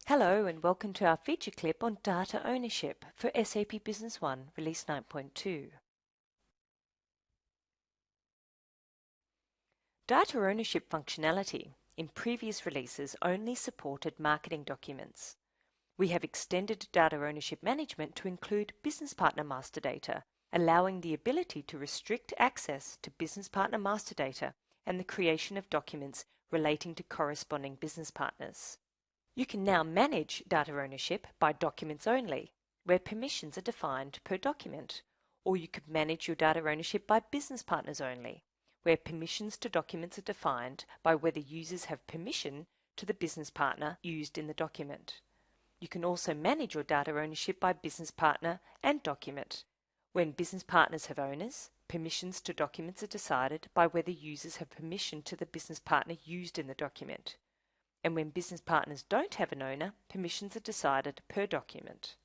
Hello and welcome to our feature clip on data ownership for SAP Business One Release 9.2. Data ownership functionality in previous releases only supported marketing documents. We have extended data ownership management to include business partner master data, allowing the ability to restrict access to business partner master data and the creation of documents relating to corresponding business partners. You can now manage data ownership by documents only, where permissions are defined per document, or you could manage your data ownership by business partners only, where permissions to documents are defined by whether users have permission to the business partner used in the document. You can also manage your data ownership by business partner and document. When business partners have owners, permissions to documents are decided by whether users have permission to the business partner used in the document. And when business partners don't have an owner, permissions are decided per document.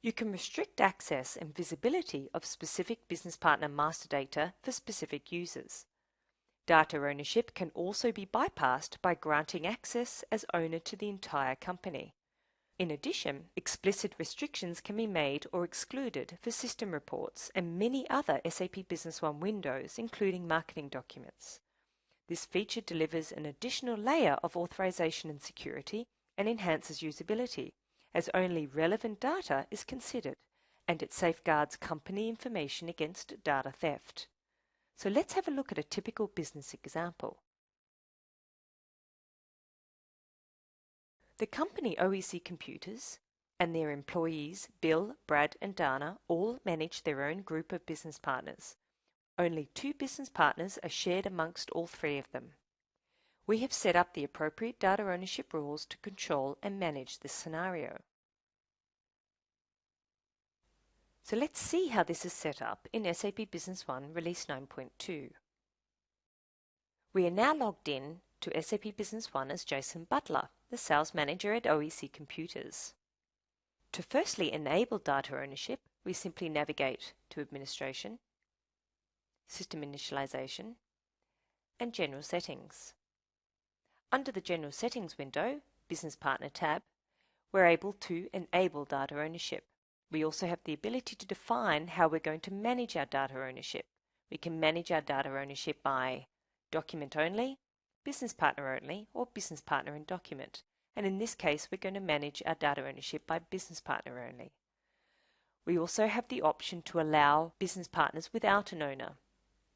You can restrict access and visibility of specific business partner master data for specific users. Data ownership can also be bypassed by granting access as owner to the entire company. In addition, explicit restrictions can be made or excluded for system reports and many other SAP Business One windows, including marketing documents. This feature delivers an additional layer of authorization and security and enhances usability, as only relevant data is considered, and it safeguards company information against data theft. So let's have a look at a typical business example. The company OEC Computers and their employees Bill, Brad and Dana all manage their own group of business partners. Only 2 business partners are shared amongst all 3 of them. We have set up the appropriate data ownership rules to control and manage this scenario. So let's see how this is set up in SAP Business One Release 9.2. We are now logged in to SAP Business One as Jason Butler, the Sales Manager at OEC Computers. To firstly enable data ownership, we simply navigate to Administration, System Initialization, and General Settings. Under the General Settings window, Business Partner tab, we're able to enable data ownership. We also have the ability to define how we're going to manage our data ownership. We can manage our data ownership by document only, business partner only, or business partner and document. And in this case, we're going to manage our data ownership by business partner only. We also have the option to allow business partners without an owner.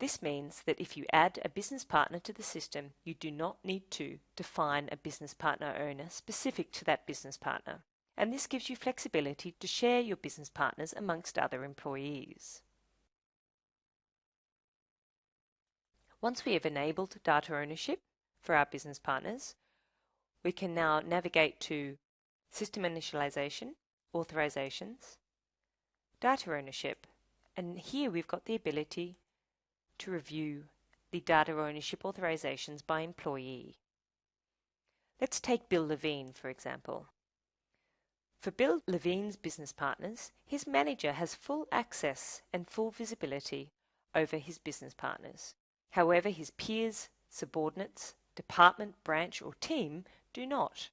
This means that if you add a business partner to the system, you do not need to define a business partner owner specific to that business partner. And this gives you flexibility to share your business partners amongst other employees. Once we have enabled data ownership for our business partners, we can now navigate to System Initialization, Authorizations, Data Ownership, and here we've got the ability to review the data ownership authorizations by employee. Let's take Bill Levine, for example. For Bill Levine's business partners, his manager has full access and full visibility over his business partners. However, his peers, subordinates, department, branch, or team do not.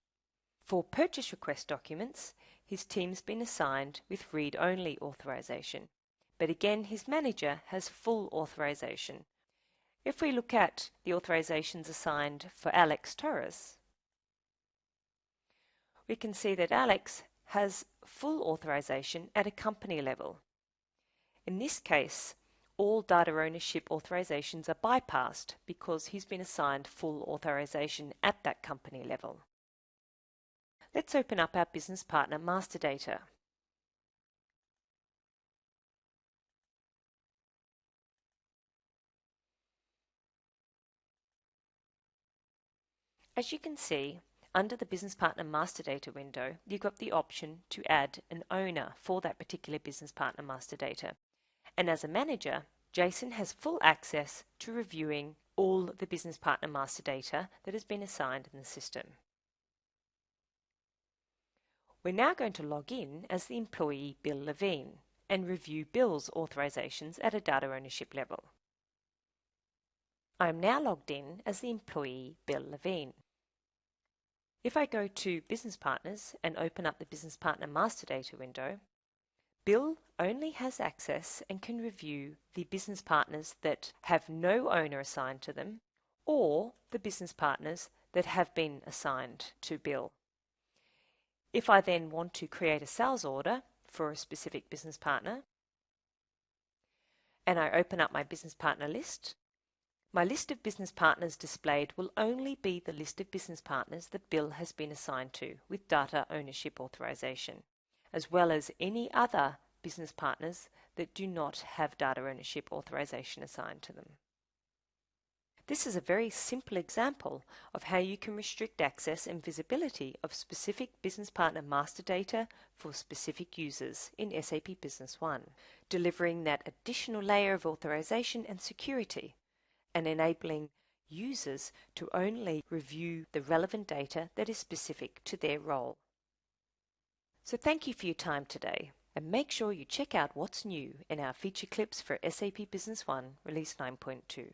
For purchase request documents, his team's been assigned with read-only authorization. But again, his manager has full authorization. If we look at the authorizations assigned for Alex Torres, we can see that Alex has full authorization at a company level. In this case, all data ownership authorizations are bypassed because he's been assigned full authorization at that company level. Let's open up our business partner master data. As you can see, under the Business Partner Master Data window, you've got the option to add an owner for that particular Business Partner Master Data. And as a manager, Jason has full access to reviewing all the Business Partner Master Data that has been assigned in the system. We're now going to log in as the employee Bill Levine and review Bill's authorizations at a data ownership level. I am now logged in as the employee Bill Levine. If I go to Business Partners and open up the Business Partner Master Data window, Bill only has access and can review the business partners that have no owner assigned to them or the business partners that have been assigned to Bill. If I then want to create a sales order for a specific business partner and I open up my business partner list, my list of business partners displayed will only be the list of business partners that Bill has been assigned to with data ownership authorization, as well as any other business partners that do not have data ownership authorization assigned to them. This is a very simple example of how you can restrict access and visibility of specific business partner master data for specific users in SAP Business One, delivering that additional layer of authorization and security, and enabling users to only review the relevant data that is specific to their role. So thank you for your time today, and make sure you check out what's new in our feature clips for SAP Business One Release 9.2.